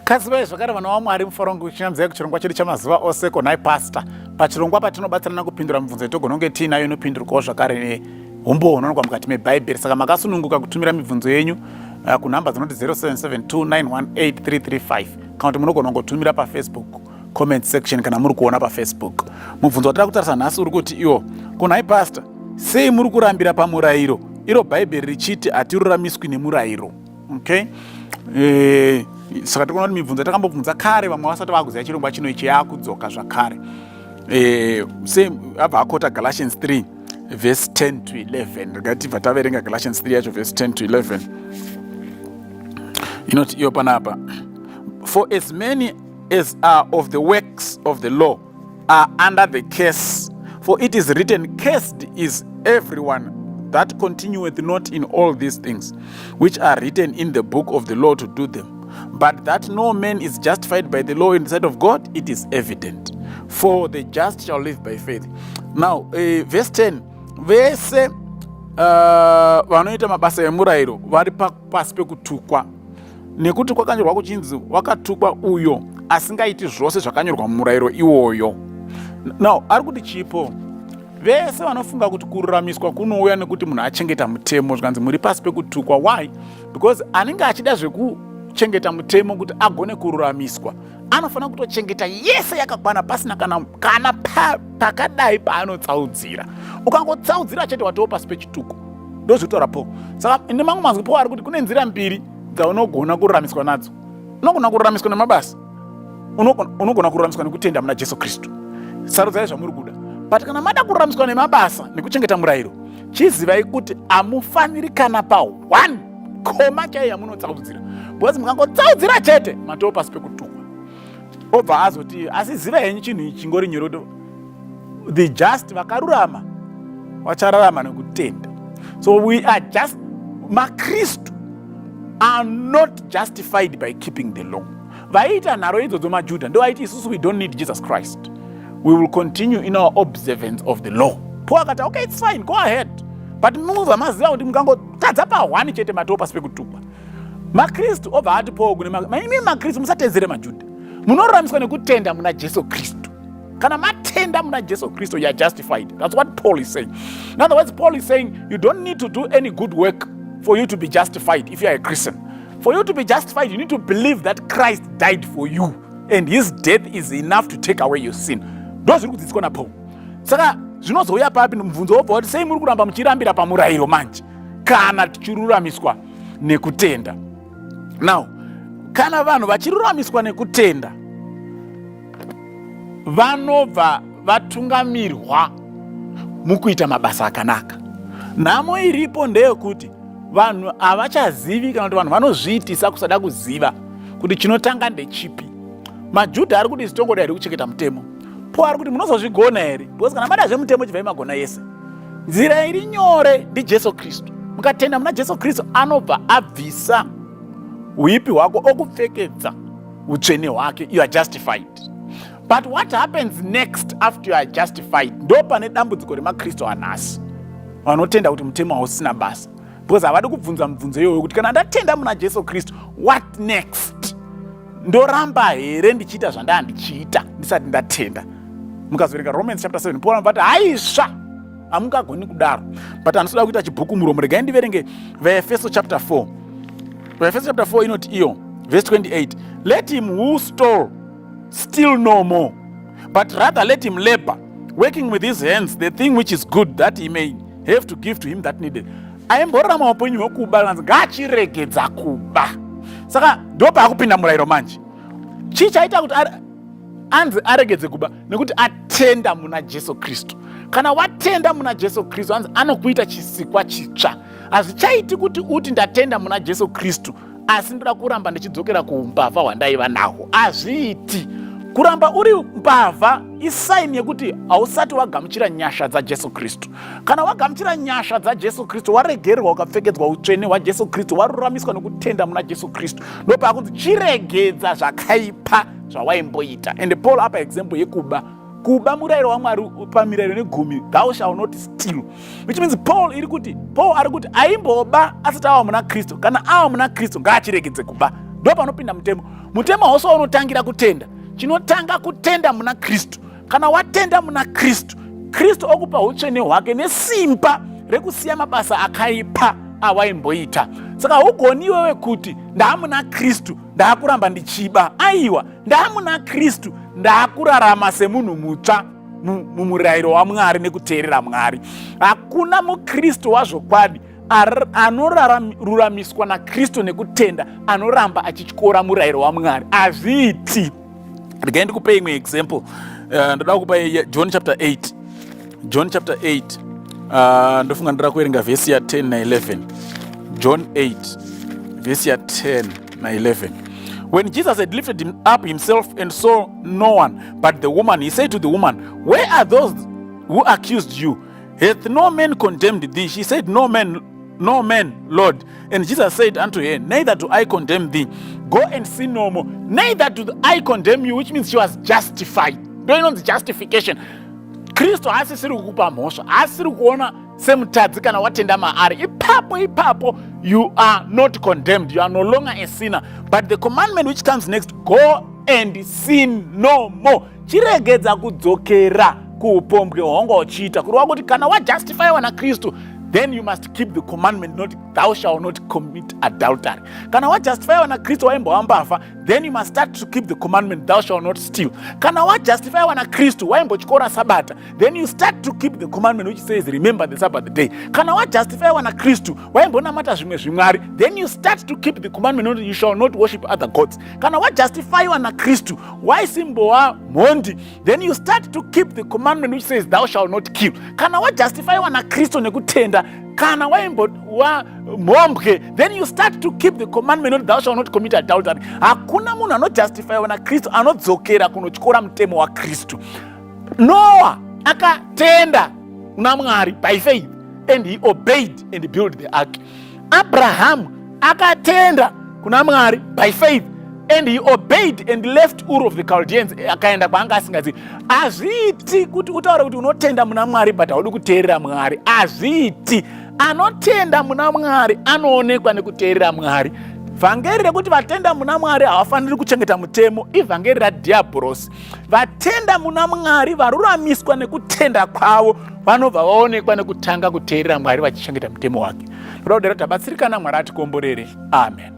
Kasi vai zvakare vana vaMwari mufarongo chinamzai kuchirongwa chedu chamazuva ose konhai pastor. Pachirongwa patinobatsirana kupindura mibvunzo yetogononge tiinayo inopindurwawo zvakare nehumbono nonogwa mukati meBhaibheri. Saka makasununguka kutumira mibvunzo yenyu kunhamba dzinoti 0772918335 kana kuti munogona kungotumira paFacebook comment section kana muri kuona paFacebook. Mubvunzo watira kutarisa nhasi uri kuti iwo konhai pastor, sei muri kurambira pamurairo? Iro Bhaibheri richiti hatiruramiswi nemurairo. Okay? Saka tikuona kuti mibvunzo yatakambobvunza kare, vamwe vasati vakuziva chirongwa chino ichi yakudzoka zvakare. Abva akota Galatians 3 verse 10 to 11. Regatibva taverenga Galatians 3 yacho verse 10 to 11. Inoti iyo panapa, for as many as are of the works of the law are under the curse, for it is written, cursed is everyone that continueth not in all these things which are written in the book of the law to do them. But that no man is justified by the law in the sight of God, it is evident. For the just shall live by faith. Now, verse 10. Vese vanoita mabasa emurairo vari pasi pekutukwa. Nekuti kwakanyorwa kuchinzi wakatukwa uyo asingaiti zvose zvakanyorwa mumurairo iwoyo. Now, ari kuti chipo vese vanofunga kuti kururamiswa kunouya nekuti munhu achengeta mutemo, zvikanzi muri pasi pekutukwa. Why? Because anenge achida zvekuchengeta mutemo kuti agone kururamiswa, anofanira kutochengeta yese yakakwana pasina kana pakadai paanotsaudzira. Ukangotsaudzira chete watoo pasi pechituko. Ndozvitaura Paul. Saka ine mamwe mazwi Paul ari kuti kune nzira mbiri dzaunogona kururamiswa nadzo. Unogona kururamiswa nemabasa, unogona kururamiswa nekutenda muna Jesu Kristu. Sarudzai zvamuri kuda. But kana mada kururamiswa nemabasa nekuchengeta murairo, chizivai kuti amufaniri kana pa1 koma chaiyo yamunotsaudzira. Because mukangotsaudzira chete matoo pasi pekutukwa. Obva azoti asi ziva henyu chinhu ichi chingori nyorodo, the just vakarurama vachararama nekutenda. So we are just, maKristu are not justified by keeping the law. Vaita nharo idzodzo maJudha ndo vaiti isusu we don't need Jesus Christ, we will continue in our observance of the law. Paul akati okay, it's fine, go ahead, but mubva maziva kuti mukangotadza pa1 chete matoo pasi pekutukwa. maKristu obva ati Paul kune imi maKristu musatedzere maJudha, munoruramiswa nekutenda muna Jesu Kristu. Kana matenda muna Jesu Kristu, you are justified. That's what Paul is saying. In other words, Paul is saying you don't need to do any good work for you to be justified if you are a Christian. For you to be justified, you need to believe that Christ died for you and his death is enough to take away your sin. Those who are Paul. Saka zvinozouya papi mubvunzo wobva kuti sei muri kuramba muchirambira pamurairo manje kana tichiruramiswa nekutenda. Now, kana vanhu vachiruramiswa nekutenda, vanobva vatungamirwa mukuita mabasa akanaka. Nhamo iripo ndeyekuti vanhu havachazivi kana kuti vanhu vanozviitisa kusada kuziva kuti chinotanga ndechipi. maJudha ari kuti zitongoda here kuchengeta mutemo. Paul ari kuti munozozvigona here, because kana mada zvemutemo chibvai magona yese. Nzira iri nyore ndiJesu Kristu. Mukatenda muna Jesu Kristu anobva abvisa uipi hwako okupfekedza utsvene hwake. You are justified. But what happens next after you are justified? Ndo pane dambudziko remakristu anhasi vanotenda kuti mutemo hausina basa, because havadi kubvunza mibvunzo iyoyo kuti kana ndatenda muna Jesu Kristu, what next? Ndoramba here ndichiita zvandanga ndichiita ndisati ndatenda? Mukazoverenga Romans chapter 7, Paul anobva ati haisva, hamungagoni kudaro. But anosoda kuita chibhuku muromo, regai ndiverenge vaEfeso chapter 4. VaEfeso chapter 4 inoti iyo verse 28, let him who stole steal no more, but rather let him labor, working with his hands the thing which is good, that he may have to give to him that needed. Aimborora maupenyu hwekuba ngachiregedza kuba. Saka ndo paakupinda murairo manje. Chii chaita kuti anzi aregedze kuba? Nekuti atenda muna Jesu Kristu. Kana watenda muna Jesu Kristu, anzi anokuita chisikwa chitsva. Hazvichaiti kuti uti ndatenda muna Jesu Kristu asi ndoda kuramba ndichidzokera kuumbavha hwandaiva nahwo. Hazviiti. Kuramba uri mbavha isaini yekuti hausati wagamuchira nyasha dzaJesu Kristu. Kana wagamuchira nyasha dzaJesu Kristu, waregererwa ukapfekedzwa utsvene hwaJesu Kristu, waruramiswa nekutenda muna Jesu Kristu, ndopakunzi chiregedza zvakaipa zvawaimboita. And Paul apa example yekuba. Kuba murairo waMwari pamirayiro negumi, thou shalt not steal. Which means Paul ari kuti aimboba asati ava muna Kristu. Kana ava muna Kristu ngaachiregedze kuba. ndo panopinda mutemo. Mutemo hauso unotangira kutenda. Chinotanga kutenda muna Kristu. Kana watenda muna Kristu, Kristu okupa utsvene hwake nesimba rekusiya mabasa akaipa awaimboita. Saka ugoni wewe kuti ndamuna Kristu ndakuramba ndichiba. Aiwa, ndamuna Kristu ndakurarama semunhu mutsva mumurairo waMwari nekuteerera Mwari. Hakuna muKristu wazvokwadi anoruramiswa naKristu nekutenda anoramba achityora murairo waMwari. Hazviiti. Regai ndikupe imwe example. Ndoda kupa John chapter 8. John chapter 8. Ndofunga ndoda kuerenga vesi ya 10 na 11. John 8 vesi ya 10 na 11. When Jesus had lifted him up himself and saw no one but the woman, he said to the woman, "Where are those who accused you? Hath no man condemned thee?" She said, "No man, Lord." And Jesus said unto her, "Neither do I condemn thee. Go and sin no more." Neither do I condemn you, which means she was justified. Don't know the justification. Kristo asisiri kukupa mhosva, asiri kuona semutadzi kana watenda maari. Ipapo you are not condemned. You are no longer a sinner. But the commandment which comes next, go and sin no more. Chiregedza kudzokera kuupombwe hwanga uchiita. Kureva kuti kana wajustifyiwa naKristu, then you must keep the commandment, not thou shalt not commit adultery. Kana wajustifyiwa naKristu waimboambafa, then you must start to keep the commandment, thou shalt not steal. Kana wajustifyiwa naKristu waimbotyora sabata, then you start to keep the commandment which says remember the Sabbath day. Kana wajustifyiwa naKristu waimbonamata zvimwe zvimwari, then you start to keep the commandment, you shall not worship other gods. Kana wajustifyiwa naKristu waisimbowa mhondi, then you start to keep the commandment which says thou shalt not kill. Kana wajustifyiwa naKristu nekutenda, kana mhombwe, then you start to keep the commandment, thou shalt not commit adultery. Hakuna munhu anojustifyiwa naKristu anodzokera kunotyora mutemo waKristu. Noah akatenda kuna Mwari by faith and he obeyed and built the ark. Abraham akatenda kuna Mwari by faith and he obeyed and left Ur of the Chaldeans akaenda kwaanga asingazivi. Hazviiti kuti utaure kuti unotenda muna Mwari but haudi kuteerera Mwari. Hazviiti. Anotenda muna Mwari anoonekwa nekuteerera Mwari. Vhangeri rekuti vatenda muna Mwari havafaniri kuchengeta mutemo ivhangeri radhiabhorosi. Vatenda muna Mwari varuramiswa nekutenda kwavo vanobva vaonekwa nekutanga kuteerera Mwari vachichengeta mutemo wake. Toda kudaro tabatsirikana, Mwari atikomborere. Amen.